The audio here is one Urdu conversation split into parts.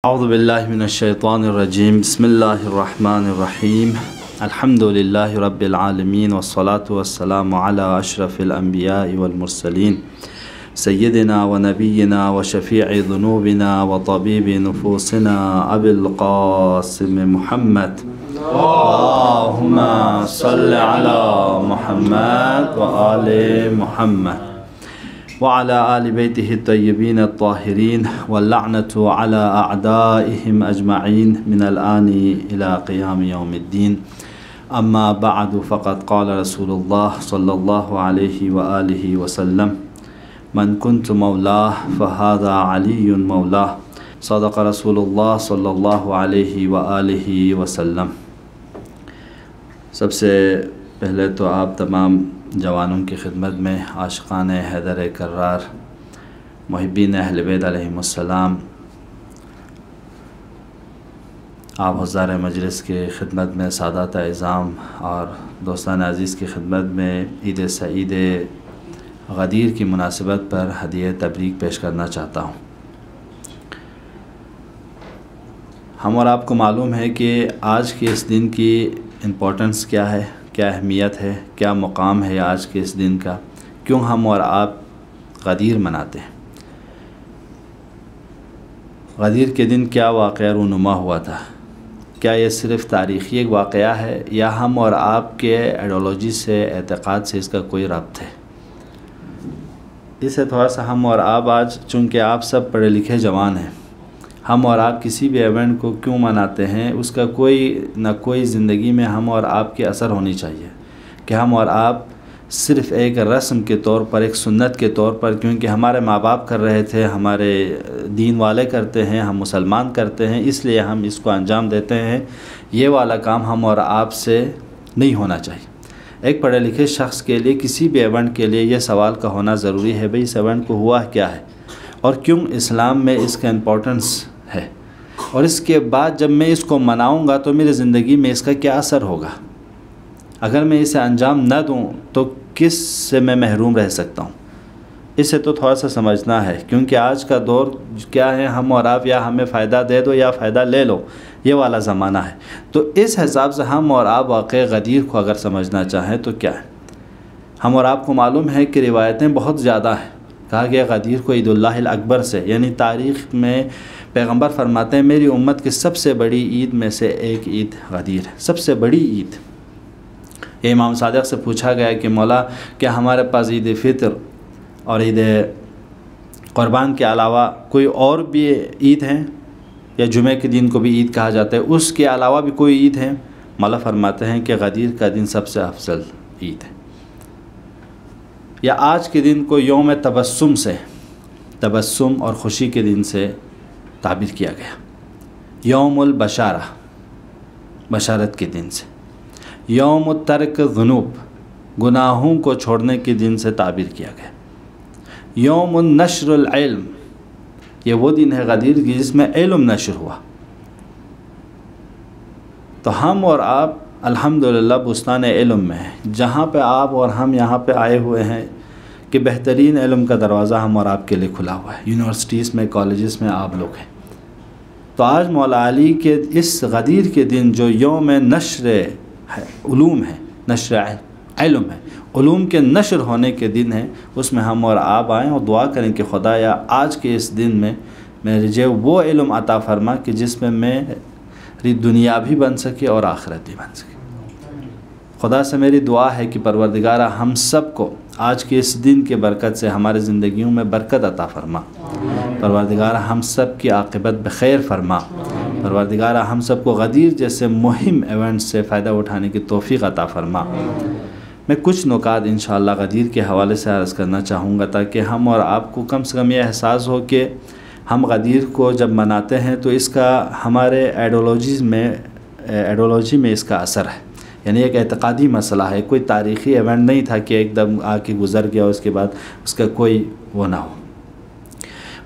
اعوذ باللہ من الشیطان الرجیم بسم اللہ الرحمن الرحیم الحمدللہ رب العالمین والصلاة والسلام علی اشرف الانبیاء والمرسلین سیدنا و نبینا و شفیع ذنوبنا و طبیب نفوسنا ابی القاسم محمد اللہم صل علی محمد و آل محمد وعلى آل بيته الطيبين الطاهرين واللعنة على أعدائهم أجمعين من الآن إلى قيام يوم الدين أما بعد فقد قال رسول الله صلى الله عليه وآله وسلم من كنت مولاه فهذا علي مولاه صدق رسول الله صلى الله عليه وآله وسلم۔ سب سے پہلے تو آپ تمام جوانوں کی خدمت میں عاشقان حیدر کرار، محبین اہل بیت علیہم السلام، آپ حضار مجلس کی خدمت میں، سادات اعظام اور دوستان عزیز کی خدمت میں عید سعید غدیر کی مناسبت پر ہدیہ تبریک پیش کرنا چاہتا ہوں۔ ہم اور آپ کو معلوم ہے کہ آج کے اس دن کی امپورٹنس کیا ہے، کیا اہمیت ہے، کیا مقام ہے آج کے اس دن کا، کیوں ہم اور آپ غدیر مناتے ہیں۔ غدیر کے دن کیا واقعہ رونما ہوا تھا؟ کیا یہ صرف تاریخی ایک واقعہ ہے یا ہم اور آپ کے آئیڈیالوجی سے، اعتقاد سے اس کا کوئی ربط ہے؟ اس سے تھوڑا سا ہم اور آپ آج، چونکہ آپ سب پڑھے لکھے جوان ہیں، ہم اور آپ کسی بھی ایونٹ کو کیوں مناتے ہیں، اس کا کوئی نہ کوئی زندگی میں ہم اور آپ کے اثر ہونی چاہیے کہ ہم اور آپ صرف ایک رسم کے طور پر، ایک سنت کے طور پر، کیونکہ ہمارے ماں باپ کر رہے تھے، ہمارے دین والے کرتے ہیں، ہم مسلمان کرتے ہیں، اس لیے ہم اس کو انجام دیتے ہیں، یہ والا کام ہم اور آپ سے نہیں ہونا چاہیے۔ ایک پڑھے لکھے شخص کے لیے کسی بھی ایونٹ کے لیے یہ سوال کا ہونا ضروری ہے، بھئی اس ایونٹ کو ہوا کیا ہے اور کیوں اسلام میں اس کا امپورٹنس ہے، اور اس کے بعد جب میں اس کو مناؤں گا تو میری زندگی میں اس کا کیا اثر ہوگا۔ اگر میں اسے انجام نہ دوں تو کس سے میں محروم رہ سکتا ہوں۔ اسے تو تھوڑا سا سمجھنا ہے، کیونکہ آج کا دور کیا ہے، ہم اور آپ یا ہمیں فائدہ دے دو یا فائدہ لے لو، یہ والا زمانہ ہے۔ تو اس حساب سے ہم اور آپ واقع غدیر کو اگر سمجھنا چاہیں تو کیا ہے؟ ہم اور آپ کو معلوم ہے کہ روایتیں بہت زیادہ ہیں۔ کہا گیا غدیر کو عید اللہ الاکبر سے، یعنی تاریخ میں پیغمبر فرماتے ہیں میری امت کی سب سے بڑی عید میں سے ایک عید غدیر ہے، سب سے بڑی عید۔ یہ امام صادق سے پوچھا گیا کہ مولا کیا ہمارے پاس عید فطر اور عید قربان کے علاوہ کوئی اور بھی عید ہیں، یا جمعہ کے دن کو بھی عید کہا جاتا ہے، اس کے علاوہ بھی کوئی عید ہے؟ مولا فرماتے ہیں کہ غدیر کا دن سب سے افضل عید ہے۔ یا آج کے دن کو یوم تبسم سے، تبسم اور خوشی کے دن سے تعبیر کیا گیا، یوم البشارہ، بشارت کے دن سے، یوم ترک ذنوب، گناہوں کو چھوڑنے کے دن سے تعبیر کیا گیا، یوم النشر العلم، یہ وہ دن ہے غدیر کی جس میں علم نشر ہوا۔ تو ہم اور آپ الحمدللہ بستان علم میں ہیں، جہاں پہ آپ اور ہم یہاں پہ آئے ہوئے ہیں کہ بہترین علم کا دروازہ ہم اور آپ کے لیے کھلا ہوا ہے، یونیورسٹیز میں، کالجز میں آپ لوگ ہیں۔ تو آج مولا علی کے اس غدیر کے دن جو یوم نشر علوم ہے، نشر علم ہے، علوم کے نشر ہونے کے دن ہے، اس میں ہم اور آپ آئیں اور دعا کریں کہ خدایا آج کے اس دن میں مجھے وہ علم عطا فرما کہ جس میں میری دنیا بھی بن سکے اور آخرت بھی بن سکے۔ خدا سے میری دعا ہے کہ پروردگارہ ہم سب کو آج کے اس دن کے برکت سے ہمارے زندگیوں میں برکت عطا فرما، پروردگارہ ہم سب کی عاقبت بخیر فرما، پروردگارہ ہم سب کو غدیر جیسے مہم ایونٹ سے فائدہ اٹھانے کی توفیق عطا فرما۔ میں کچھ نکات انشاءاللہ غدیر کے حوالے سے عرض کرنا چاہوں گا تاکہ ہم اور آپ کو کم سے کم یہ احساس ہو کہ ہم غدیر کو جب مناتے ہیں تو اس کا ہمارے آئیڈیالوجی میں اس کا اثر ہے، یعنی ایک اعتقادی مسئلہ ہے، کوئی تاریخی ایونٹ نہیں تھا کہ ایک دم آ کے گزر گیا اس کے بعد اس کا کوئی وہ نہ ہو،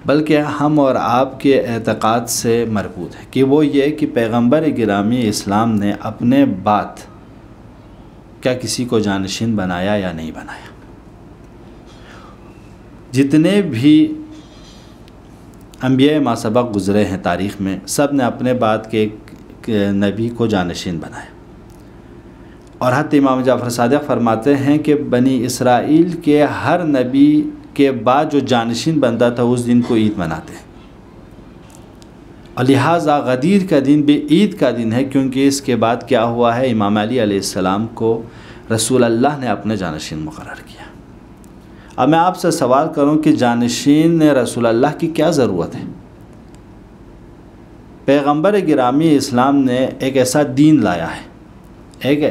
بلکہ ہم اور آپ کے اعتقاد سے مربوط ہے کہ وہ یہ کہ پیغمبر گرامی اسلام نے اپنے بعد کیا کسی کو جانشین بنایا یا نہیں بنایا۔ جتنے بھی انبیاء ما سبق گزرے ہیں تاریخ میں، سب نے اپنے بعد کے ایک نبی کو جانشین بنایا، اور حتی امام جعفر صادق فرماتے ہیں کہ بنی اسرائیل کے ہر نبی کے بعد جو جانشین بنتا تھا اس دن کو عید مناتے ہیں، اور لہٰذا غدیر کا دن بھی عید کا دن ہے، کیونکہ اس کے بعد کیا ہوا ہے، امام علی علیہ السلام کو رسول اللہ نے اپنے جانشین مقرر کیا۔ اب میں آپ سے سوال کروں کہ جانشین رسول اللہ کی کیا ضرورت ہے؟ پیغمبر گرامی اسلام نے ایک ایسا دین لایا ہے، ایک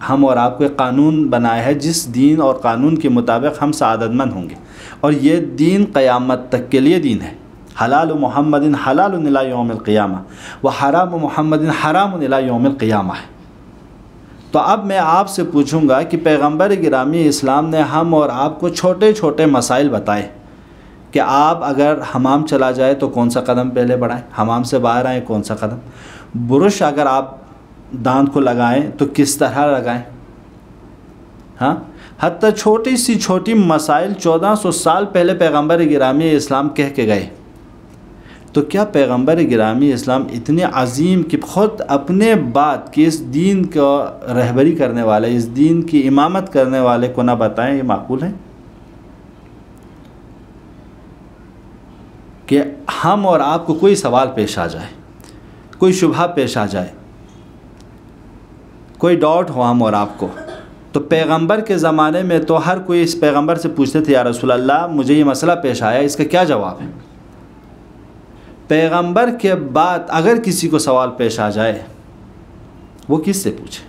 ہم اور آپ کو ایک قانون بنایا ہے جس دین اور قانون کے مطابق ہم سعادت مند ہوں گے، اور یہ دین قیامت تک کے لیے دین ہے۔ حلال محمد حلال الی یوم القیامہ و حرام محمد حرام الی یوم القیامہ ہے۔ تو اب میں آپ سے پوچھوں گا کہ پیغمبر گرامی اسلام نے ہم اور آپ کو چھوٹے چھوٹے مسائل بتائے کہ آپ اگر حمام چلا جائے تو کون سا قدم پہلے بڑھائیں، حمام سے باہر آئیں کون سا قدم، برش اگر آپ دانت کو لگائیں تو کس طرح لگائیں، ہاں حتیٰ چھوٹی سی چھوٹی مسائل 1400 سال پہلے پیغمبر گرامی اسلام کہہ کے گئے۔ تو کیا پیغمبر گرامی اسلام اتنے عظیم کہ خود اپنے بعد کہ اس دین کو رہبری کرنے والے، اس دین کی امامت کرنے والے کو نہ بتائیں، یہ معقول ہے؟ کہ ہم اور آپ کو کوئی سوال پیش آ جائے، کوئی شبہ پیش آ جائے، کوئی ڈاؤٹ ہو ہم اور آپ کو، تو پیغمبر کے زمانے میں تو ہر کوئی اس پیغمبر سے پوچھتے تھے یا رسول اللہ مجھے یہ مسئلہ پیش آیا، اس کا کیا جواب ہے؟ پیغمبر کے بعد اگر کسی کو سوال پیش آ جائے وہ کس سے پوچھے؟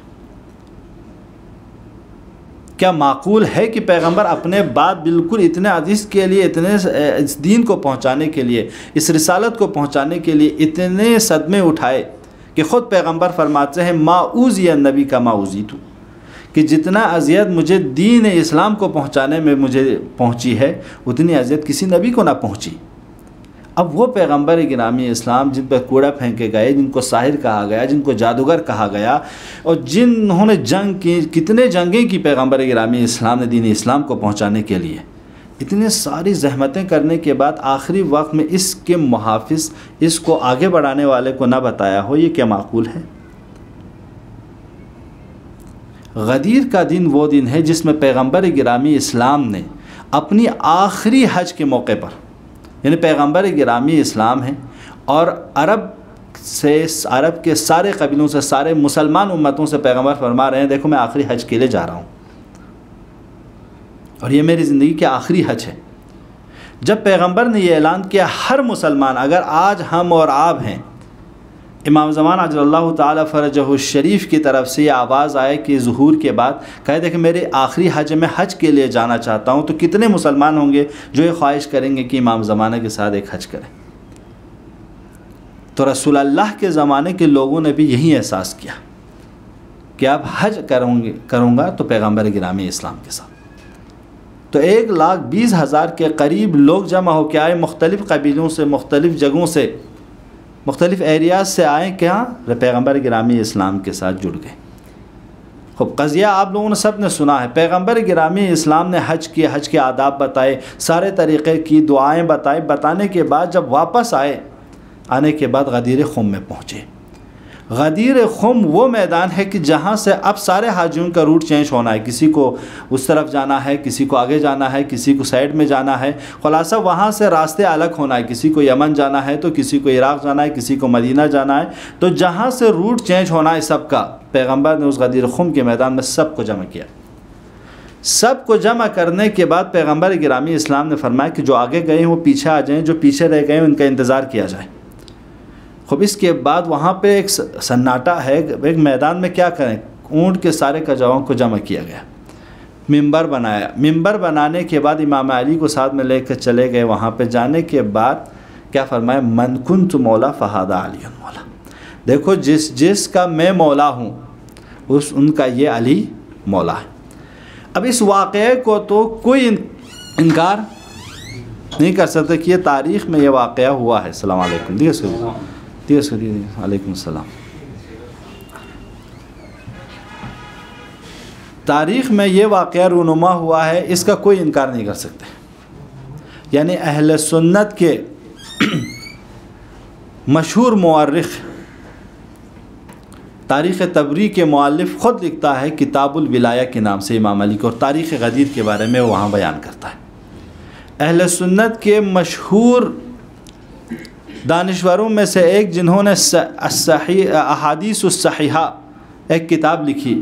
کیا معقول ہے کہ پیغمبر اپنے بعد بالکل اتنے عزیز کے لیے، اتنے اس دین کو پہنچانے کے لیے، اس رسالت کو پہنچانے کے لیے اتنے صدمے اٹھائے کہ خود پیغمبر فرماتے ہیں ما اوذی النبی کا ما اوذیت، کہ جتنا اذیت مجھے دین اسلام کو پہنچانے میں مجھے پہنچی ہے اتنی اذیت کسی نبی کو نہ پہنچی۔ اب وہ پیغمبر گرامی اسلام جن پہ کوڑا پھینکے گئے، جن کو ساحر کہا گیا، جن کو جادوگر کہا گیا، اور جنہوں نے جنگ کی، کتنے جنگیں کی پیغمبر گرامی اسلام نے دین اسلام کو پہنچانے کے لیے، اتنے ساری زحمتیں کرنے کے بعد آخری وقت میں اس کے محافظ، اس کو آگے بڑھانے والے کو نہ بتایا ہو، یہ کیا معقول ہے؟ غدیر کا دن وہ دن ہے جس میں پیغمبر گرامی اسلام نے اپنی آخری حج کے موقع پر، یعنی پیغمبر گرامی اسلام ہیں اور عرب کے سارے قبیلوں سے، سارے مسلمان امتوں سے پیغمبر فرما رہے ہیں دیکھو میں آخری حج کے لیے جا رہا ہوں اور یہ میری زندگی کی آخری حج ہے۔ جب پیغمبر نے یہ اعلان کیا، ہر مسلمان، اگر آج ہم اور آپ ہیں، امام زمان عجل اللہ تعالی فرجہ الشریف کی طرف سے یہ آواز آئے کہ ظہور کے بعد کہے دے کہ میرے آخری حج میں حج کے لیے جانا چاہتا ہوں، تو کتنے مسلمان ہوں گے جو یہ خواہش کریں گے کہ امام زمانہ کے ساتھ ایک حج کریں؟ تو رسول اللہ کے زمانے کے لوگوں نے بھی یہی احساس کیا کہ اب حج کروں گا تو پیغمبر گرامی اسلام کے ساتھ۔ تو 1,20,000 کے قریب لوگ جمع ہو کے آئے، مختلف قبیلوں سے، مختلف جگہوں سے، مختلف ایریاز سے آئیں، کیا پیغمبر گرامی اسلام کے ساتھ جڑ گئے۔ خوب قضیہ آپ لوگوں نے سب نے سنا ہے، پیغمبر گرامی اسلام نے حج کیا، حج کے آداب بتائے، سارے طریقے کی دعائیں بتائیں، بتانے کے بعد جب واپس آنے کے بعد غدیر خم میں پہنچے۔ غدیر خم وہ میدان ہے کہ جہاں سے اب سارے حاجیوں کا روٹ چینج ہونا ہے، کسی کو اس طرف جانا ہے، کسی کو آگے جانا ہے، کسی کو سائڈ میں جانا ہے، خلاصہ وہاں سے راستے الگ ہونا ہے، کسی کو یمن جانا ہے تو کسی کو عراق جانا ہے، کسی کو مدینہ جانا ہے، تو جہاں سے روٹ چینج ہونا ہے سب کا، پیغمبر نے اس غدیر خم کے میدان میں سب کو جمع کیا۔ سب کو جمع کرنے کے بعد پیغمبر گرامی اسلام نے فرمایا کہ جو آگے گئے ہیں وہ پیچھے آ جائیں، جو پیچھے رہ گئے ہیں ان کا انتظار کیا جائے۔ خوب اس کے بعد وہاں پہ ایک سناٹا ہے، ایک میدان میں کیا کریں، اونٹ کے سارے کجاؤں کو جمع کیا گیا، منبر بنایا، منبر بنانے کے بعد امام علی کو ساتھ میں لے کر چلے گئے، وہاں پہ جانے کے بعد کیا فرمایا، من کنت مولا فہذا علی مولا، دیکھو جس کا میں مولا ہوں ان کا یہ علی مولا ہے۔ اب اس واقعے کو تو کوئی انکار نہیں کر سکتا کہ یہ تاریخ میں یہ واقعہ ہوا ہے۔ السلام علیکم، علیکم السلام۔ تاریخ میں یہ واقعہ رونما ہوا ہے، اس کا کوئی انکار نہیں کر سکتے۔ یعنی اہل سنت کے مشہور مورخ تاریخ تبری کے مؤلف خود لکھتا ہے کتاب الولایہ کے نام سے امام علی کو، اور تاریخ غدیر کے بارے میں وہاں بیان کرتا ہے۔ اہل سنت کے مشہور دانشوروں میں سے ایک جنہوں نے احادیث الصحیحہ ایک کتاب لکھی،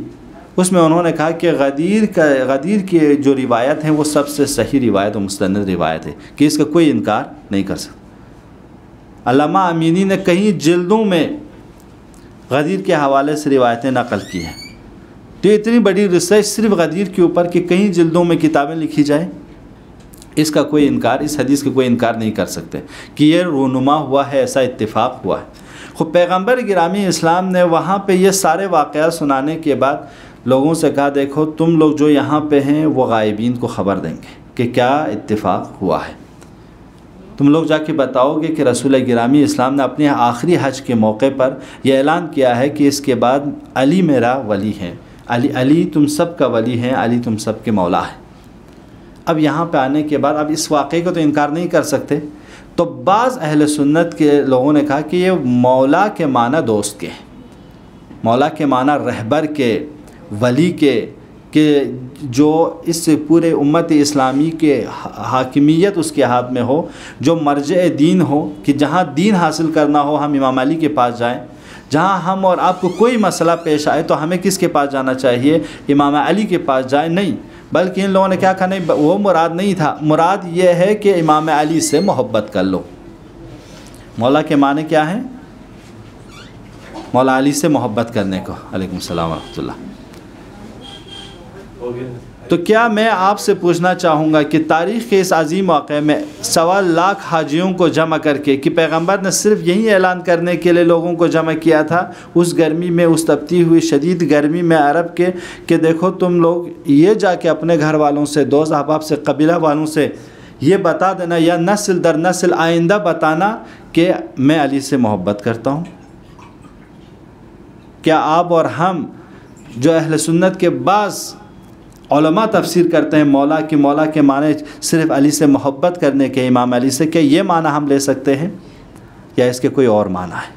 اس میں انہوں نے کہا کہ غدیر کی جو روایت ہیں وہ سب سے صحیح روایت و مستند روایت ہے، کہ اس کا کوئی انکار نہیں کر سکتا۔ علامہ امینی نے کئی جلدوں میں غدیر کے حوالے سے روایتیں نقل کی ہیں، تو اتنی بڑی ریسرچ صرف غدیر کے اوپر کہ کئی جلدوں میں کتابیں لکھی جائیں، اس کا کوئی انکار، اس حدیث کا کوئی انکار نہیں کر سکتے کہ یہ رونما ہوا ہے، ایسا اتفاق ہوا ہے۔ خود پیغمبر گرامی اسلام نے وہاں پہ یہ سارے واقعات سنانے کے بعد لوگوں سے کہا دیکھو تم لوگ جو یہاں پہ ہیں وہ غائبین کو خبر دیں گے کہ کیا اتفاق ہوا ہے، تم لوگ جا کے بتاؤ گے کہ رسول گرامی اسلام نے اپنے آخری حج کے موقع پر یہ اعلان کیا ہے کہ اس کے بعد علی میرا ولی ہے، علی تم سب کا ولی ہے، علی تم سب کے مولا ہے۔ اب یہاں پہ آنے کے بعد اب اس واقعے کو تو انکار نہیں کر سکتے، تو بعض اہل سنت کے لوگوں نے کہا کہ یہ مولا کے معنی دوست کے، مولا کے معنی رہبر کے، ولی کے، کہ جو اس پورے امت اسلامی کے حاکمیت اس کے ہاتھ میں ہو، جو مرجع دین ہو، کہ جہاں دین حاصل کرنا ہو ہم امام علی کے پاس جائیں، جہاں ہم اور آپ کو کوئی مسئلہ پیش آئے تو ہمیں کس کے پاس جانا چاہیے؟ امام علی کے پاس جائیں۔ نہیں، بلکہ ان لوگوں نے کیا کہا، نہیں وہ مراد نہیں تھا، مراد یہ ہے کہ امام علی سے محبت کر لو۔ مولا کے معنی کیا ہیں؟ مولا علی سے محبت کرنے کو۔ علیکم السلام ورحمۃ اللہ۔ تو کیا میں آپ سے پوچھنا چاہوں گا کہ تاریخ کے اس عظیم واقعے میں 1.25 لاکھ حاجیوں کو جمع کر کے، کہ پیغمبر نے صرف یہی اعلان کرنے کے لیے لوگوں کو جمع کیا تھا اس گرمی میں، اس تپتی ہوئی شدید گرمی میں عرب کے، کہ دیکھو تم لوگ یہ جا کے اپنے گھر والوں سے، دوست احباب سے، قبیلہ والوں سے یہ بتا دینا، یا نسل در نسل آئندہ بتانا کہ میں علی سے محبت کرتا ہوں۔ کیا آپ اور ہم جو اہل سنت کے بعض علماء تفسیر کرتے ہیں مولا کے معنی صرف علی سے محبت کرنے کے، امام علی سے، کہ یہ معنی ہم لے سکتے ہیں یا اس کے کوئی اور معنی ہے؟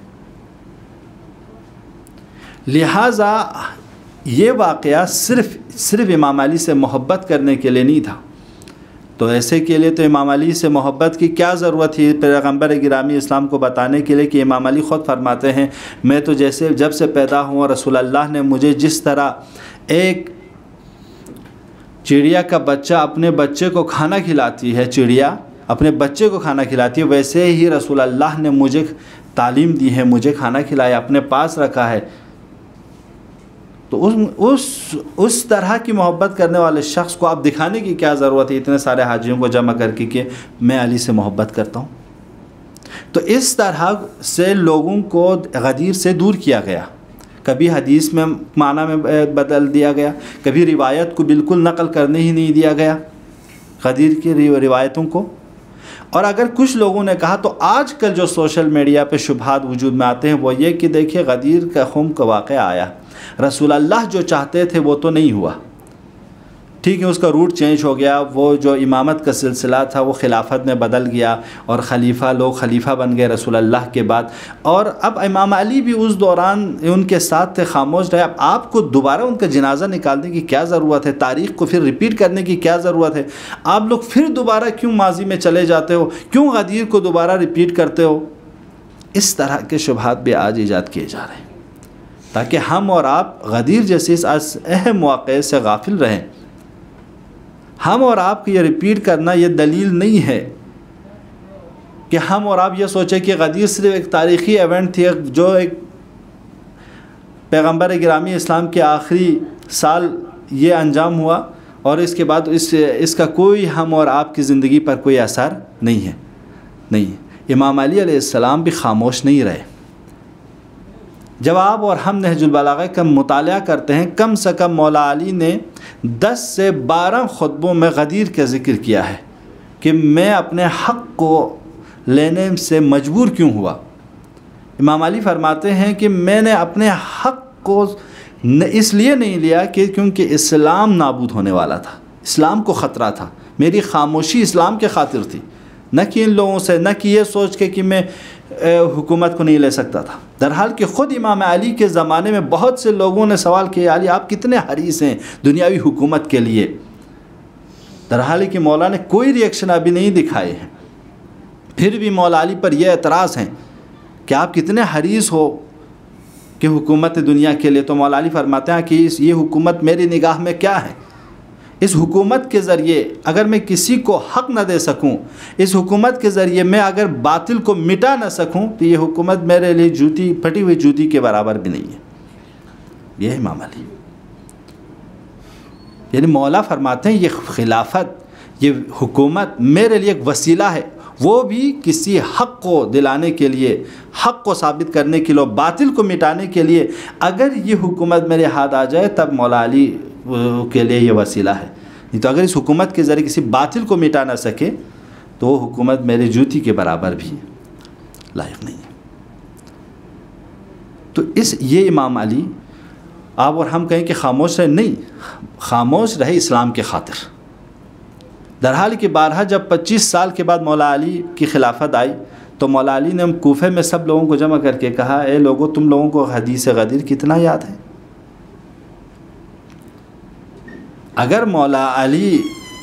لہٰذا یہ واقعہ صرف امام علی سے محبت کرنے کے لیے نہیں تھا، تو ایسے کے لیے تو امام علی سے محبت کی کیا ضرورت تھی پیغمبر گرامی اسلام کو بتانے کے لیے، کہ امام علی خود فرماتے ہیں میں تو جیسے جب سے پیدا ہوں رسول اللہ نے مجھے جس طرح ایک چڑیا کا بچہ اپنے بچے کو کھانا کھلاتی ہے، چڑیا اپنے بچے کو کھانا کھلاتی ہے، ویسے ہی رسول اللہ نے مجھے تعلیم دی ہے، مجھے کھانا کھلایا، اپنے پاس رکھا ہے۔ تو اس طرح کی محبت کرنے والے شخص کو آپ دکھانے کی کیا ضرورت ہے اتنے سارے حاجیوں کو جمع کر کے کہ میں علی سے محبت کرتا ہوں؟ تو اس طرح سے لوگوں کو غدیر سے دور کیا گیا، کبھی حدیث میں معنی میں بدل دیا گیا، کبھی روایت کو بالکل نقل کرنے ہی نہیں دیا گیا غدیر کی روایتوں کو۔ اور اگر کچھ لوگوں نے کہا تو آج کل جو سوشل میڈیا پہ شبہات وجود میں آتے ہیں وہ یہ کہ دیکھیں غدیر کا خم کا واقعہ آیا، رسول اللہ جو چاہتے تھے وہ تو نہیں ہوا، ٹھیک ہے اس کا روٹ چینج ہو گیا، وہ جو امامت کا سلسلہ تھا وہ خلافت میں بدل گیا اور لوگ خلیفہ بن گئے رسول اللہ کے بعد، اور اب امام علی بھی اس دوران ان کے ساتھ تھے، خاموش رہے۔ اب آپ کو دوبارہ ان کا جنازہ نکالنے کی کیا ضرورت ہے؟ تاریخ کو پھر ریپیٹ کرنے کی کیا ضرورت ہے؟ آپ لوگ پھر دوبارہ کیوں ماضی میں چلے جاتے ہو؟ کیوں غدیر کو دوبارہ ریپیٹ کرتے ہو؟ اس طرح کے شبہات بھی آج ایجاد کیے جا رہے ہیں تاکہ ہم اور آپ غدیر جیسے اس اہم واقعے سے غافل رہیں۔ ہم اور آپ کو یہ ریپیٹ کرنا یہ دلیل نہیں ہے کہ ہم اور آپ یہ سوچیں کہ غدیر صرف ایک تاریخی ایونٹ تھی جو ایک پیغمبر گرامی اسلام کے آخری سال یہ انجام ہوا اور اس کے بعد اس کا کوئی ہم اور آپ کی زندگی پر کوئی اثر نہیں ہے۔ نہیں، امام علی علیہ السلام بھی خاموش نہیں رہے۔ جب آپ اور ہم نہج البلاغہ کا مطالعہ کرتے ہیں، کم سے کم مولا علی نے 10 سے 12 خطبوں میں غدیر کا ذکر کیا ہے کہ میں اپنے حق کو لینے سے مجبور کیوں ہوا۔ امام علی فرماتے ہیں کہ میں نے اپنے حق کو اس لیے نہیں لیا کہ کیونکہ اسلام نابود ہونے والا تھا، اسلام کو خطرہ تھا، میری خاموشی اسلام کے خاطر تھی، نہ کہ ان لوگوں سے، نہ کہ یہ سوچ کے کہ میں حکومت کو نہیں لے سکتا تھا، در حال کہ خود امام علی کے زمانے میں بہت سے لوگوں نے سوال کیا علی آپ کتنے حریص ہیں دنیاوی حکومت کے لیے، در حال کہ مولا نے کوئی ریئیکشن ابھی نہیں دکھائے ہیں، پھر بھی مولا علی پر یہ اعتراض ہیں کہ آپ کتنے حریص ہو کہ حکومت دنیا کے لیے. تو مولا علی فرماتے ہیں کہ یہ حکومت میری نگاہ میں کیا ہے، اس حکومت کے ذریعے اگر میں کسی کو حق نہ دے سکوں، اس حکومت کے ذریعے میں اگر باطل کو مٹا نہ سکوں تو یہ حکومت میرے لیے جوتی پھٹی ہوئی جوتی کے برابر بھی نہیں ہے. یہ ہے امام علی. یعنی مولا فرماتے ہیں یہ خلافت، یہ حکومت میرے لیے ایک وسیلہ ہے، وہ بھی کسی حق کو دلانے کے لیے، حق کو ثابت کرنے کے لیے، باطل کو مٹانے کے لیے. اگر یہ حکومت میرے ہاتھ آ جائے تب مولا علی کے لیے یہ وسیلہ ہے، نہیں تو اگر اس حکومت کے ذریعے کسی باطل کو مٹا نہ سکے تو وہ حکومت میرے جوتی کے برابر بھی لائق نہیں ہے. تو یہ امام علی، آپ اور ہم کہیں کہ خاموش رہے، نہیں، خاموش رہے اسلام کے خاطر. در حال کہ بارہا جب 25 سال کے بعد مولا علی کی خلافت آئی تو مولا علی نے کوفے میں سب لوگوں کو جمع کر کے کہا اے لوگو تم لوگوں کو حدیث غدیر کتنا یاد ہے؟ اگر مولا علی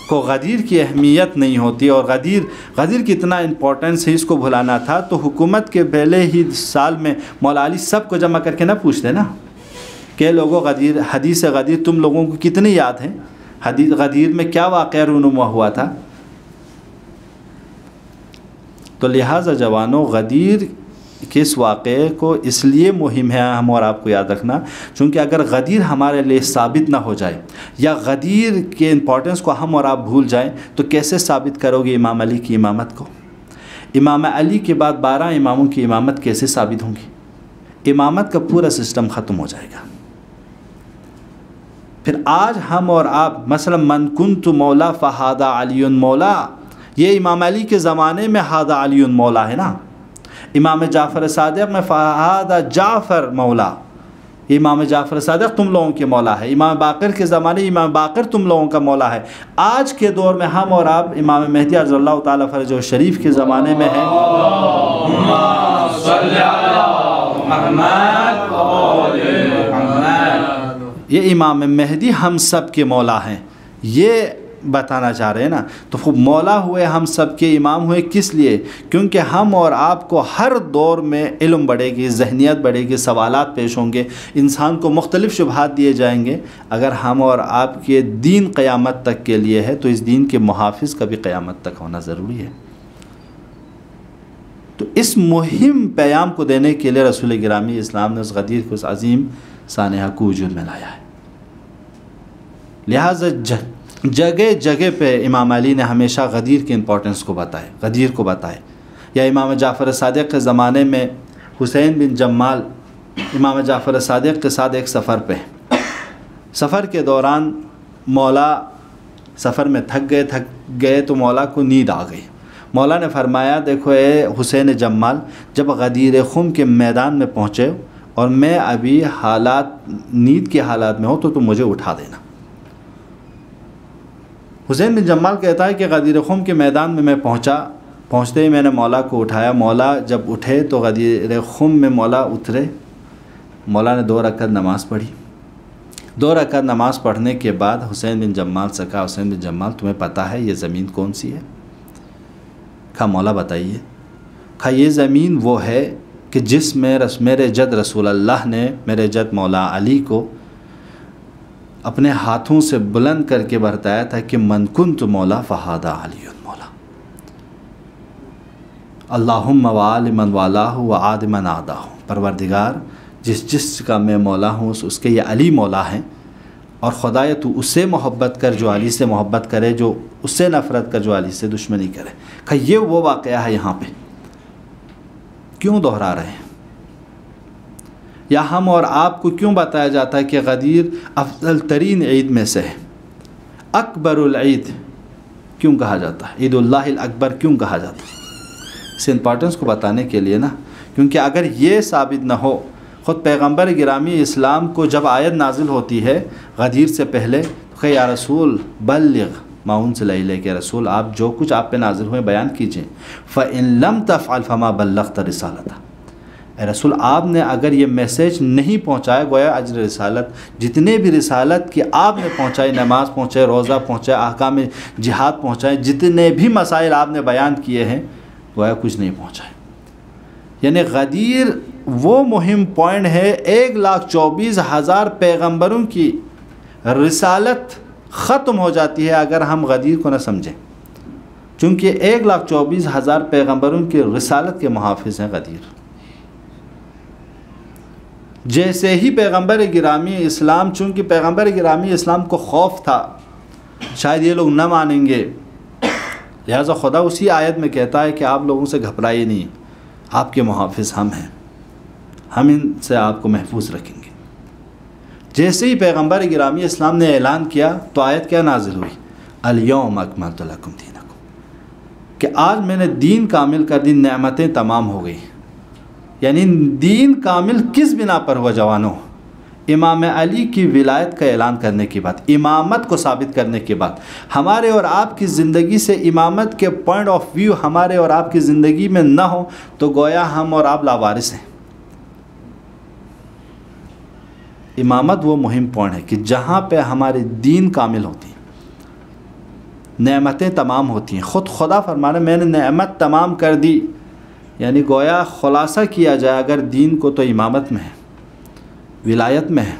کو غدیر کی اہمیت نہیں ہوتی اور غدیر کتنا امپورٹنس ہے اس کو بھلانا تھا تو حکومت کے پہلے ہی سال میں مولا علی سب کو جمع کر کے نہ پوچھتے نا کہ لوگوں حدیث غدیر تم لوگوں کو کتنی یاد ہے، حدیث غدیر میں کیا واقعہ رونما ہوا تھا. تو لہٰذا جوانوں غدیر کے اس واقعے کو اس لیے مہم ہے ہم اور آپ کو یاد رکھنا، چونکہ اگر غدیر ہمارے لیے ثابت نہ ہو جائے یا غدیر کے امپورٹنس کو ہم اور آپ بھول جائیں تو کیسے ثابت کرو گے امام علی کی امامت کو؟ امام علی کے بعد 12 اماموں کی امامت کیسے ثابت ہوں گی؟ امامت کا پورا سسٹم ختم ہو جائے گا. پھر آج ہم اور آپ مثلا من کنت مولا فہذا علی مولا، یہ امام علی کے زمانے میں ہذا علی مولا ہے نا. امام جعفر صادق میں فہذا جعفر مولا، امام جعفر صادق تم لوگوں کے مولا ہے. امام باقر کے زمانے امام باقر تم لوگوں کا مولا ہے. آج کے دور میں ہم اور آپ امام مہدی رضی اللہ تعالیٰ فرجہ شریف کے زمانے میں ہیں. یہ امام مہدی ہم سب کے مولا ہیں، یہ بتانا چاہ رہے ہیں نا. تو خوب مولا ہوئے، ہم سب کے امام ہوئے، کس لیے؟ کیونکہ ہم اور آپ کو ہر دور میں علم بڑھے گی، ذہنیت بڑھے گی، سوالات پیش ہوں گے، انسان کو مختلف شبہات دیے جائیں گے. اگر ہم اور آپ کے دین قیامت تک کے لیے ہے تو اس دین کے محافظ کا بھی قیامت تک ہونا ضروری ہے. تو اس مہم پیام کو دینے کے لیے رسول گرامی اسلام نے اس غدیر کو، اس عظیم سانحہ کو وجود میں لایا ہے. لہٰذا جگہ جگہ پہ امام علی نے ہمیشہ غدیر کے امپورٹنس کو بتائے، غدیر کو بتائے. یا امام جعفر صادق کے زمانے میں حسین بن جمال امام جعفر صادق کے ساتھ ایک سفر پہ، سفر کے دوران مولا سفر میں تھک گئے تو مولا کو نیند آ گئی. مولا نے فرمایا دیکھو اے حسین جمال، جب غدیر خم کے میدان میں پہنچے اور میں ابھی نیند کے حالات میں ہوں تو تم مجھے اٹھا دینا. حسین بن جمال کہتا ہے کہ غدیر خم کے میدان میں میں پہنچتے ہی میں نے مولا کو اٹھایا. مولا جب اٹھے تو غدیر خم میں مولا اترے. مولا نے 2 رکعت نماز پڑھی. 2 رکعت نماز پڑھنے کے بعد حسین بن جمال سے کہا حسین بن جمال تمہیں پتہ ہے یہ زمین کون سی ہے؟ کہا مولا بتائیے. کہا یہ زمین وہ ہے کہ جس میں میرے جد رسول اللہ نے میرے جد مولا علی کو اپنے ہاتھوں سے بلند کر کے بتایا تھا کہ من کنت مولا فہذا علی مولا، اللہم وآل من والہ وعاد من عادہ. پروردگار جس کا میں مولا ہوں اس کے یہ علی مولا ہیں، اور خدایا تو اس سے محبت کر جو علی سے محبت کرے، جو اس سے نفرت کر جو علی سے دشمنی کرے. کہ یہ وہ واقعہ ہے یہاں پہ کیوں دہرا رہے ہیں؟ یا ہم اور آپ کو کیوں بتایا جاتا ہے کہ غدیر افضل ترین عید میں سے ہے؟ اکبر العید کیوں کہا جاتا ہے؟ عید اللہ الاکبر کیوں کہا جاتا ہے؟ اس امپورٹنس کو بتانے کے لیے نا، کیونکہ اگر یہ ثابت نہ ہو، خود پیغمبر گرامی اسلام کو جب آیت نازل ہوتی ہے غدیر سے پہلے تو کہ یا رسول بلغ معاون سے لے کہ رسول آپ جو کچھ آپ پہ نازل ہوئے بیان کیجئے. فَإِن لَمْ تَفْعَلْ فَمَا بَلَّغْتَ رِسَالَتَهُ. اے رسول آپ نے اگر یہ میسیج نہیں پہنچایا گویا اجر رسالت جتنے بھی رسالت کہ آپ نے پہنچائی، نماز پہنچائے، روزہ پہنچائے، احکام جہاد پہنچائے، جتنے بھی مسائل آپ نے بیان کیے ہیں گویا کچھ نہیں پہنچائے. یعنی غدیر وہ مہم پوائنٹ ہے 1,24,000 پیغمبروں کی رسالت ختم ہو جاتی ہے اگر ہم غدیر کو نہ سمجھیں، چونکہ 1,24,000 پیغمبروں کی رسالت کے محافظ ہیں غدیر. جیسے ہی پیغمبر گرامی اسلام، چونکہ پیغمبر گرامی اسلام کو خوف تھا شاید یہ لوگ نہ مانیں گے، لہذا خدا اسی آیت میں کہتا ہے کہ آپ لوگوں سے گھبرائیے نہیں، آپ کے محافظ ہم ہیں، ہم ان سے آپ کو محفوظ رکھیں گے. جیسے ہی پیغمبر گرامی اسلام نے اعلان کیا تو آیت کیا نازل ہوئی؟ الیوم اکملت لکم دینکم، کہ آج میں نے دین کامل کر دی، نعمتیں تمام ہو گئی. یعنی دین کامل کس بنا پر ہوا جوانوں؟ امام علی کی ولایت کا اعلان کرنے کی بات، امامت کو ثابت کرنے کی بات. ہمارے اور آپ کی زندگی سے امامت کے پوائنٹ آف ویو ہمارے اور آپ کی زندگی میں نہ ہو تو گویا ہم اور آپ لاوارث ہیں. امامت وہ مہم پوائنٹ ہے کہ جہاں پہ ہمارے دین کامل ہوتی ہیں، نعمتیں تمام ہوتی ہیں. خود خدا فرمانا میں نے نعمت تمام کر دی، یعنی گویا خلاصہ کیا جائے اگر دین کو تو امامت میں ہے، ولایت میں ہے.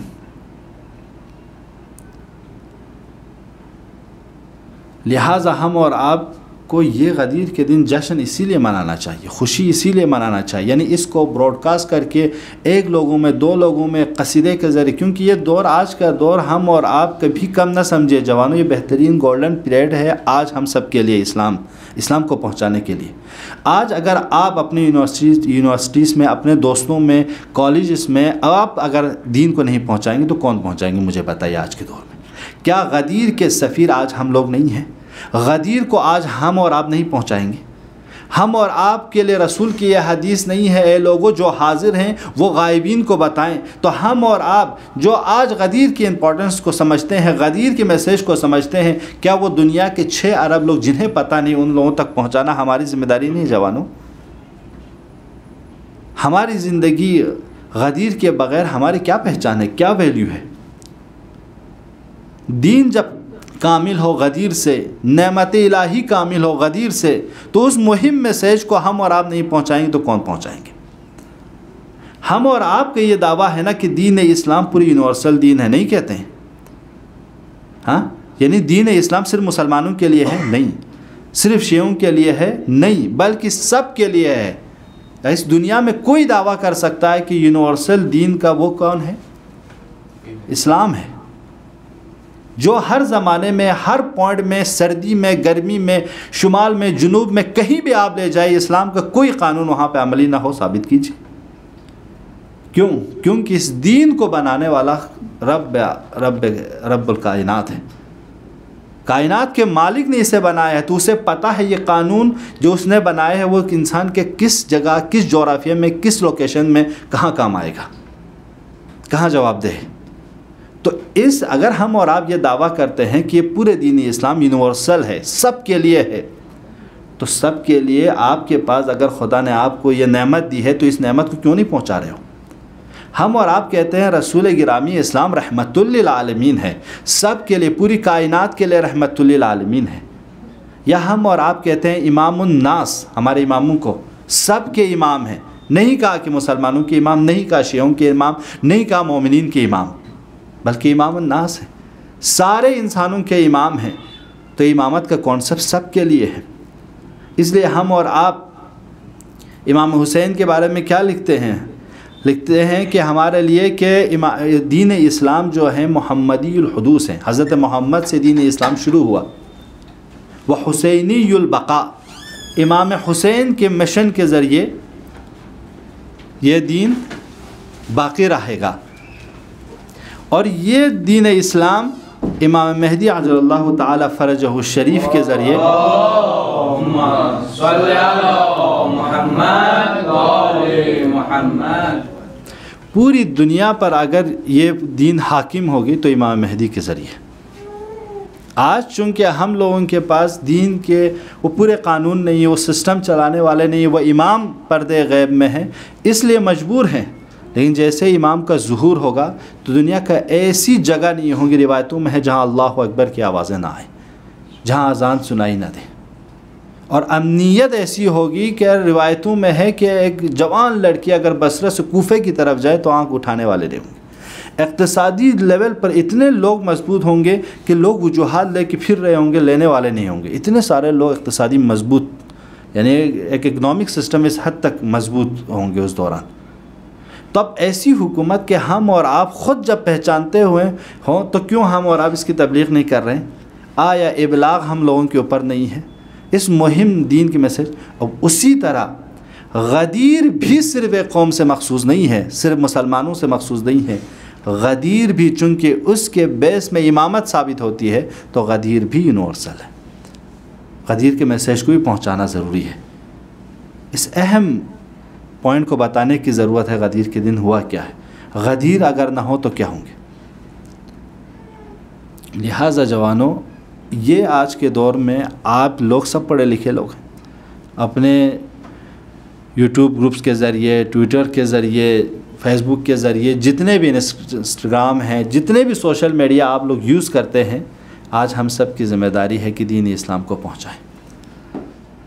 لہٰذا ہم اور آپ کو یہ غدیر کے دن جشن اسی لیے منانا چاہیے، خوشی اسی لیے منانا چاہیے. یعنی اس کو براڈ کاسٹ کر کے ایک لوگوں میں، دو لوگوں میں، قصیدے کے ذریعے، کیونکہ یہ دور آج کا دور ہم اور آپ کبھی کم نہ سمجھے جوانوں، یہ بہترین گولڈن پیریڈ ہے آج ہم سب کے لیے، اسلام کو پہنچانے کے لیے. آج اگر آپ اپنی یونیورسٹیز میں، اپنے دوستوں میں، کالجز میں آپ اگر دین کو نہیں پہنچائیں گے تو کون پہنچائیں گے؟ مجھے بتائیے آج کے دور میں کیا غدیر کے سفیر آج ہم لوگ نہیں ہیں؟ غدیر کو آج ہم اور آپ نہیں پہنچائیں گے؟ ہم اور آپ کے لیے رسول کی یہ حدیث نہیں ہے اے لوگوں جو حاضر ہیں وہ غائبین کو بتائیں؟ تو ہم اور آپ جو آج غدیر کی امپورٹنس کو سمجھتے ہیں، غدیر کے میسیج کو سمجھتے ہیں، کیا وہ دنیا کے 6 ارب لوگ جنہیں پتہ نہیں ان لوگوں تک پہنچانا ہماری ذمہ داری نہیں جوانوں؟ ہماری زندگی غدیر کے بغیر ہماری کیا پہچان ہے، کیا ویلیو ہے؟ دین جب کامل ہو غدیر سے، نعمت الہی کامل ہو غدیر سے، تو اس مہم میسیج کو ہم اور آپ نہیں پہنچائیں گے تو کون پہنچائیں گے؟ ہم اور آپ کا یہ دعویٰ ہے نا کہ دین اسلام پوری یونیورسل دین ہے، نہیں کہتے ہیں؟ ہاں، یعنی دین اسلام صرف مسلمانوں کے لیے ہے؟ نہیں. صرف شیعوں کے لیے ہے؟ نہیں، بلکہ سب کے لیے ہے. اس دنیا میں کوئی دعویٰ کر سکتا ہے کہ یونیورسل دین کا وہ کون ہے؟ اسلام ہے، جو ہر زمانے میں، ہر پوائنٹ میں، سردی میں، گرمی میں، شمال میں، جنوب میں، کہیں بھی آپ لے جائے اسلام کا کوئی قانون وہاں پہ عملی نہ ہو، ثابت کیجیے. کیوں؟ کیونکہ اس دین کو بنانے والا رب الکائنات ہے، کائنات کے مالک نے اسے بنایا ہے. تو اسے پتہ ہے یہ قانون جو اس نے بنایا ہے وہ انسان کے کس جگہ، کس جغرافیہ میں، کس لوکیشن میں کہاں کام آئے گا، کہاں جواب دے. تو اگر ہم اور آپ یہ دعویٰ کرتے ہیں کہ یہ پورے دین اسلام یونیورسل ہے، سب کے لیے ہے، تو سب کے لیے آپ کے پاس اگر خدا نے آپ کو یہ نعمت دی ہے تو اس نعمت کو کیوں نہیں پہنچا رہے ہو؟ ہم اور آپ کہتے ہیں رسول گرامی اسلام رحمت للعالمین ہے، سب کے لیے، پوری کائنات کے لیے رحمت للعالمین ہے. یا ہم اور آپ کہتے ہیں امام الناس، ہمارے اماموں کو سب کے امام ہیں. نہیں کہا کہ مسلمانوں کے امام، نہیں کہا شیعوں کے امام، نہیں کہا مومنین کے امام، بلکہ امام الناس ہے، سارے انسانوں کے امام ہیں. تو امامت کا کانسیپٹ سب کے لیے ہے. اس لیے ہم اور آپ امام حسین کے بارے میں کیا لکھتے ہیں کہ ہمارے لیے کہ دین اسلام جو ہے محمدی الحدوث ہے، حضرت محمد سے دین اسلام شروع ہوا. وہ حسینی البقاء، امام حسین کے مشن کے ذریعے یہ دین باقی رہے گا. اور یہ دین اسلام امام مہدی عجل اللہ تعالی فرجہ الشریف کے ذریعے اللہم صلی علی محمد و آل محمد پوری دنیا پر اگر یہ دین حاکم ہوگی تو امام مہدی کے ذریعے. آج چونکہ ہم لوگوں کے پاس دین کے وہ پورے قانون نہیں ہے، وہ سسٹم چلانے والے نہیں، وہ امام پردے غیب میں ہیں، اس لیے مجبور ہیں. لیکن جیسے امام کا ظہور ہوگا تو دنیا کا ایسی جگہ نہیں ہوگی، روایتوں میں ہے، جہاں اللہ اکبر کی آوازیں نہ آئیں، جہاں اذان سنائی نہ دیں. اور امنیت ایسی ہوگی کہ روایتوں میں ہے کہ ایک جوان لڑکی اگر بصرہ سے کوفے کی طرف جائے تو آنکھ اٹھانے والے نہیں ہوں گے. اقتصادی لیول پر اتنے لوگ مضبوط ہوں گے کہ لوگ وجوہات لے کے پھر رہے ہوں گے، لینے والے نہیں ہوں گے. اتنے سارے لوگ اقتصادی مضبوط، یعنی ایک اکنامک سسٹم اس حد تک مضبوط ہوں گے اس دوران. تو اب ایسی حکومت کہ ہم اور آپ خود جب پہچانتے ہوئے ہوں تو کیوں ہم اور آپ اس کی تبلیغ نہیں کر رہے ہیں؟ آیا ابلاغ ہم لوگوں کے اوپر نہیں ہے اس مہم دین کی میسج؟ اور اسی طرح غدیر بھی صرف ایک قوم سے مخصوص نہیں ہے، صرف مسلمانوں سے مخصوص نہیں ہے. غدیر بھی چونکہ اس کے بیس میں امامت ثابت ہوتی ہے تو غدیر بھی یونیورسل ہے. غدیر کے میسیج کو بھی پہنچانا ضروری ہے. اس اہم پوائنٹ کو بتانے کی ضرورت ہے. غدیر کے دن ہوا کیا ہے؟ غدیر اگر نہ ہو تو کیا ہوں گے؟ لہٰذا جوانوں، یہ آج کے دور میں آپ لوگ سب پڑھے لکھے لوگ ہیں، اپنے یوٹیوب گروپس کے ذریعے، ٹویٹر کے ذریعے، فیس بک کے ذریعے، جتنے بھی انسٹاگرام ہیں، جتنے بھی سوشل میڈیا آپ لوگ یوز کرتے ہیں، آج ہم سب کی ذمہ داری ہے کہ دین اسلام کو پہنچائیں.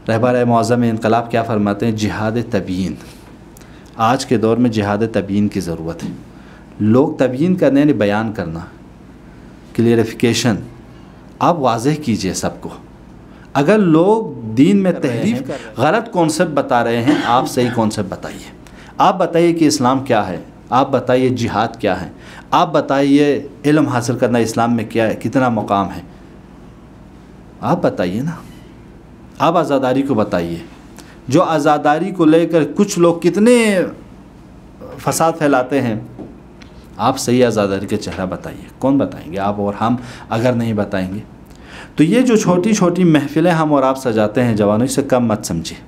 رہبر معظم انقلاب کیا فرماتے ہیں؟ جہاد تبیین. آج کے دور میں جہاد تبیین کی ضرورت ہے. لوگ تبیین کرنے یعنی بیان کرنا، کلیئرفیکیشن. آپ واضح کیجئے سب کو. اگر لوگ دین میں تحریف غلط کانسیپٹ بتا رہے ہیں، آپ صحیح کانسیپٹ بتائیے. آپ بتائیے کہ اسلام کیا ہے، آپ بتائیے جہاد کیا ہے، آپ بتائیے علم حاصل کرنا اسلام میں کیا ہے، کتنا مقام ہے. آپ بتائیے نا. آپ آزاداری کو بتائیے. جو آزاداری کو لے کر کچھ لوگ کتنے فساد پھیلاتے ہیں، آپ صحیح آزاداری کے چہرہ بتائیے. کون بتائیں گے؟ آپ اور ہم اگر نہیں بتائیں گے. تو یہ جو چھوٹی چھوٹی محفلیں ہم اور آپ سجاتے ہیں جوانوں، اسے کم مت سمجھیے.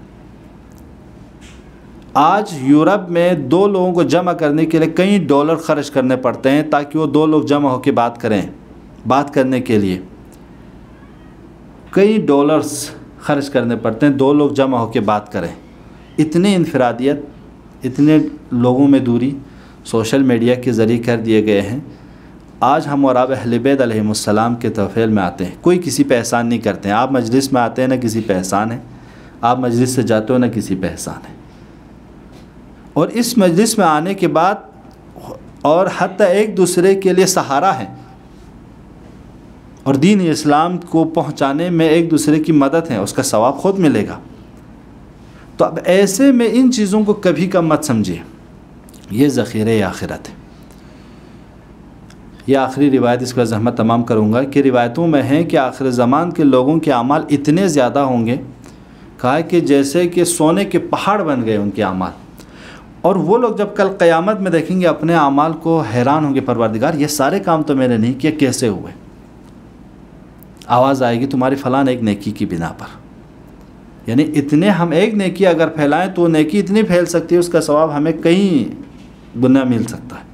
آج یورپ میں 2 لوگوں کو جمع کرنے کے لیے کئی ڈالر خرچ کرنے پڑتے ہیں تاکہ وہ 2 لوگ جمع ہو کے بات کریں. بات کرنے کے لیے کئی ڈالرز خرچ کرنے پڑتے ہیں، 2 لوگ جمع ہو کے بات کریں. اتنی انفرادیت، اتنے لوگوں میں دوری سوشل میڈیا کے ذریعے کر دیے گئے ہیں. آج ہم اور آپ اہل بیت علیہم السلام کے توفیل میں آتے ہیں، کوئی کسی پہ احسان نہیں کرتے ہیں. آپ مجلس میں آتے ہیں، نہ کسی پہ احسان ہے. آپ مجلس سے جاتے ہو، نہ کسی پہ احسان ہے. اور اس مجلس میں آنے کے بعد اور حتیٰ ایک دوسرے کے لیے سہارا ہے، اور دین اسلام کو پہنچانے میں ایک دوسرے کی مدد ہے، اس کا ثواب خود ملے گا. تو اب ایسے میں ان چیزوں کو کبھی کم مت سمجھیے. یہ ذخیرہ آخرت ہے. یہ آخری روایت، اس کا زحمت تمام کروں گا کہ روایتوں میں ہے کہ آخر زمان کے لوگوں کے اعمال اتنے زیادہ ہوں گے، کہا کہ جیسے کہ سونے کے پہاڑ بن گئے ان کے اعمال. اور وہ لوگ جب کل قیامت میں دیکھیں گے اپنے اعمال کو، حیران ہوں گے، پروردگار یہ سارے کام تو میں نے نہیں کیا، کیسے ہوئے؟ آواز آئے گی تمہاری فلاں ایک نیکی کی بنا پر. یعنی اتنے ہم ایک نیکی اگر پھیلائیں تو نیکی اتنی پھیل سکتی ہے، اس کا ثواب ہمیں کہیں گنا مل سکتا ہے.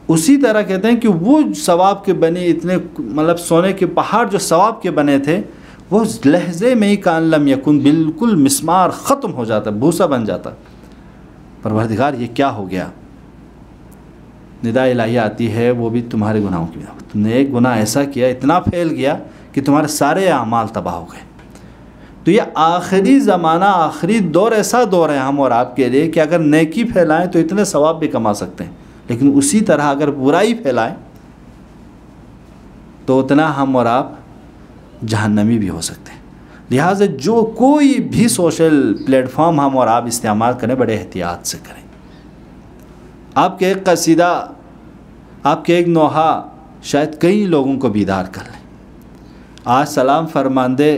اسی طرح کہتے ہیں کہ وہ ثواب کے بنے اتنے، مطلب سونے کے پہاڑ جو ثواب کے بنے تھے، وہ لہجے میں ہی کان لم یکن، بالکل مسمار ختم ہو جاتا، بھوسا بن جاتا. پروردگار یہ کیا ہو گیا؟ ندا الہیہ آتی ہے، وہ بھی تمہارے گناہوں کی بنا پر. تم نے ایک گناہ ایسا کیا، اتنا پھیل گیا کہ تمہارے سارے اعمال تباہ ہو گئے. تو یہ آخری زمانہ، آخری دور ایسا دور ہے ہم اور آپ کے لیے کہ اگر نیکی پھیلائیں تو اتنے ثواب بھی کما سکتے ہیں، لیکن اسی طرح اگر برائی پھیلائیں تو اتنا ہم اور آپ جہنمی بھی ہو سکتے ہیں. لہٰذا جو کوئی بھی سوشل پلیٹ فارم ہم اور آپ استعمال کریں، بڑے احتیاط سے کریں. آپ کے ایک قصیدہ، آپ کے ایک نوحہ شاید کئی لوگوں کو بیدار کر لیں. آج سلام فرماندے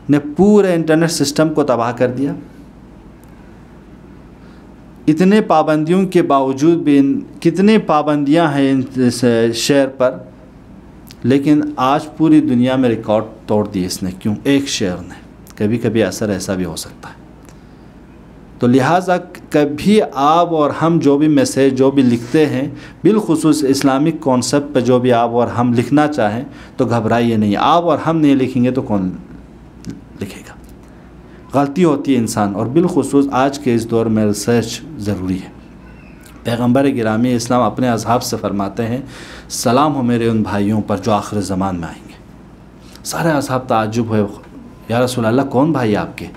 نے پورے انٹرنیٹ سسٹم کو تباہ کر دیا. اتنے پابندیوں کے باوجود بھی کتنی پابندیاں ہیں اس شعر پر، لیکن آج پوری دنیا میں ریکارڈ توڑ دی اس نے. کیوں؟ ایک شعر نے. کبھی کبھی اثر ایسا بھی ہو سکتا ہے. تو لہٰذا کبھی آپ اور ہم جو بھی میسیج جو بھی لکھتے ہیں، بالخصوص اسلامک کانسیپٹ پہ جو بھی آپ اور ہم لکھنا چاہیں تو گھبرائیے نہیں. آپ اور ہم نہیں لکھیں گے تو کون لکھے گا؟ غلطی ہوتی ہے انسان، اور بالخصوص آج کے اس دور میں ریسرچ ضروری ہے. پیغمبر گرامی اسلام اپنے اصحاب سے فرماتے ہیں سلام ہو میرے ان بھائیوں پر جو آخر زمان میں آئیں گے. سارے اصحاب تعجب ہوئے، یا رسول اللہ کون بھائی آپ کے؟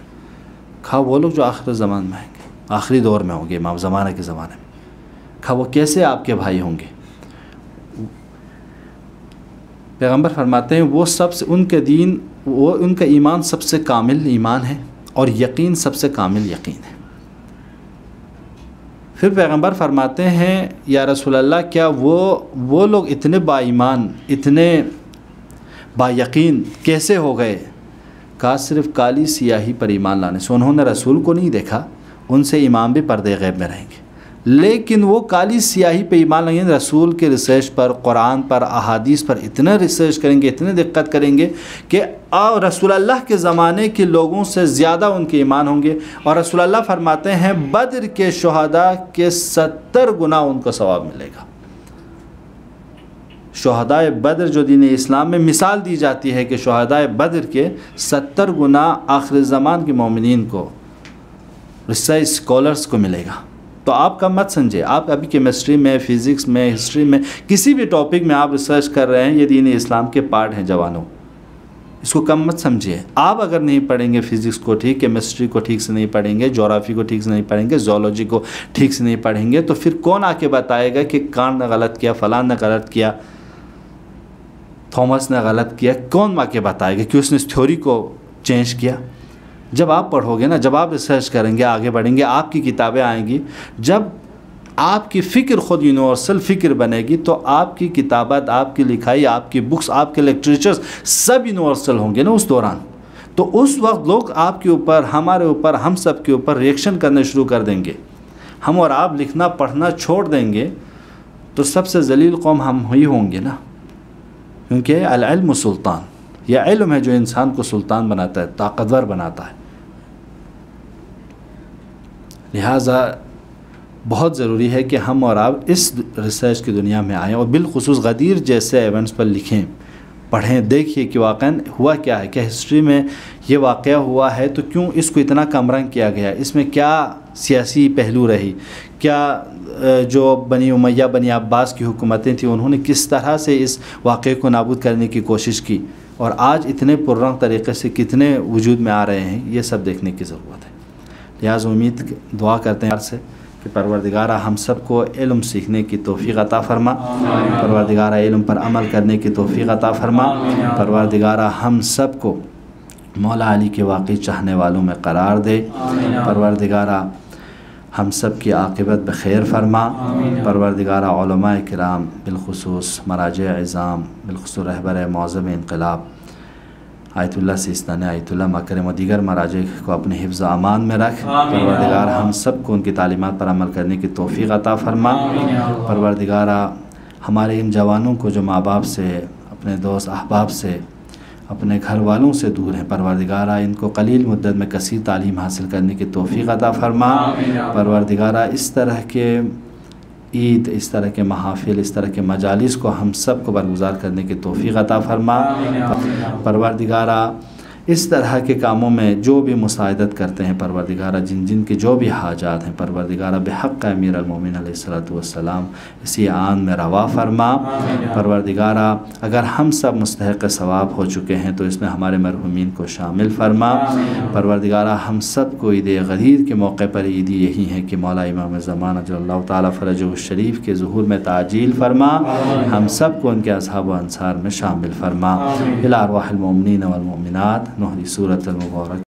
کہا وہ لوگ جو آخر زمان میں آئیں گے، آخری دور میں ہوں گے، امام زمانہ کے زمانے میں. کہا وہ کیسے آپ کے بھائی ہوں گے؟ پیغمبر فرماتے ہیں وہ سب سے ان کے دین، وہ ان کا ایمان سب سے کامل ایمان ہے اور یقین سب سے کامل یقین ہے. پھر پیغمبر فرماتے ہیں یا رسول اللہ کیا وہ لوگ اتنے با ایمان، اتنے با یقین کیسے ہو گئے؟ کہا صرف کالی سیاہی پر ایمان لانے سے. انہوں نے رسول کو نہیں دیکھا، ان سے ایمان بھی پردے غیب میں رہیں گے، لیکن وہ کالی سیاہی پہ ایمان لیں گے، رسول کے ریسرچ پر، قرآن پر، احادیث پر اتنا ریسرچ کریں گے، اتنے دقت کریں گے کہ رسول اللہ کے زمانے کے لوگوں سے زیادہ ان کے ایمان ہوں گے. اور رسول اللہ فرماتے ہیں بدر کے شہداء کے 70 گنا ان کو ثواب ملے گا. شہداء بدر جو دین اسلام میں مثال دی جاتی ہے کہ شہداء بدر کے 70 گنا آخر زمان کے مومنین کو، ریسرچ اسکالرس کو ملے گا. تو آپ کا مت سمجھے، آپ ابھی کیمسٹری میں، فزکس میں، ہسٹری میں، کسی بھی ٹاپک میں آپ ریسرچ کر رہے ہیں، یہ دین اسلام کے پارٹ ہیں جوانوں. اس کو کم مت سمجھیے. آپ اگر نہیں پڑھیں گے فزکس کو ٹھیک، کیمسٹری کو ٹھیک سے نہیں پڑھیں گے، جغرافی کو ٹھیک سے نہیں پڑھیں گے، زولوجی کو ٹھیک سے نہیں پڑھیں گے، تو پھر کون آ کے بتائے گا کہ کانٹ نے غلط کیا، فلان نے غلط کیا، تھامس نے غلط کیا؟ کون آ کے بتائے گا کہ اس نے اس تھیوری کو چینج کیا؟ جب آپ پڑھو گے نا، جب آپ ریسرچ کریں گے، آگے بڑھیں گے، آپ کی کتابیں آئیں گی، جب آپ کی فکر خود یونیورسل فکر بنے گی تو آپ کی کتابت، آپ کی لکھائی، آپ کی بکس، آپ کے لیکچریچرز سب یونیورسل ہوں گے نا اس دوران. تو اس وقت لوگ آپ کے اوپر، ہمارے اوپر، ہم سب کے اوپر ریئیکشن کرنے شروع کر دیں گے. ہم اور آپ لکھنا پڑھنا چھوڑ دیں گے تو سب سے ذلیل قوم ہم ہی ہوں گے نا. کیونکہ العلم سلطان، یہ علم ہے جو انسان کو سلطان بناتا ہے، طاقتور بناتا ہے. لہٰذا بہت ضروری ہے کہ ہم اور آپ اس ریسرچ کی دنیا میں آئیں، اور بالخصوص غدیر جیسے ایونٹس پر لکھیں، پڑھیں، دیکھیے کہ واقعاً ہوا کیا ہے، کہ ہسٹری میں یہ واقعہ ہوا ہے تو کیوں اس کو اتنا کم رنگ کیا گیا، اس میں کیا سیاسی پہلو رہی، کیا جو بنی امیہ بنی عباس کی حکومتیں تھیں انہوں نے کس طرح سے اس واقعے کو نابود کرنے کی کوشش کی، اور آج اتنے پررنگ طریقے سے کتنے وجود میں آ رہے ہیں، یہ سب دیکھنے کی ضرورت ہے. لہٰذا امید دعا کرتے ہیں سے کہ پروردگارہ ہم سب کو علم سیکھنے کی توفیق عطا فرما، پروردگارہ علم پر عمل کرنے کی توفیق عطا فرما، پروردگارہ ہم سب کو مولا علی کے واقعی چاہنے والوں میں قرار دے، پروردگارہ ہم سب کی عاقبت بخیر فرما، پروردگارہ علماء کرام بالخصوص مراجع عظام، بالخصوص رہبر معظم انقلاب آیت اللہ سیستانی، آیت اللہ مکرم و دیگر مراجع کو اپنے حفظ و امان میں رکھ. پروردگار ہم سب کو ان کی تعلیمات پر عمل کرنے کی توفیق عطا فرما. پروردگارہ ہمارے ان جوانوں کو جو ماں باپ سے، اپنے دوست احباب سے، اپنے گھر والوں سے دور ہیں، پروردگارہ ان کو قلیل مدت میں کثیر تعلیم حاصل کرنے کی توفیق عطا فرما. پروردگارہ اس طرح کے عید، اس طرح کے محافل، اس طرح کے مجالس کو ہم سب کو برگزار کرنے کی توفیق عطا فرما. پروردگارہ اس طرح کے کاموں میں جو بھی مساعدت کرتے ہیں، پروردگارہ جن جن کے جو بھی حاجات ہیں، پروردگارہ بحق امیر المومنین علیہ الصلوۃ والسلام اسی آن میں روا فرما. پروردگارہ اگر ہم سب مستحق ثواب ہو چکے ہیں تو اس میں ہمارے مرحومین کو شامل فرما. پروردگارہ ہم سب کو عید غدیر کے موقع پر عیدی یہی ہے کہ مولا امام زمانہ جو اللہ تعالیٰ فرجہ الشریف کے ظہور میں تعجیل فرما، ہم سب کو ان کے اصحاب و انصار میں شامل فرما. الی ارواح المؤمنین والمؤمنات نہری سورۃ المبارک.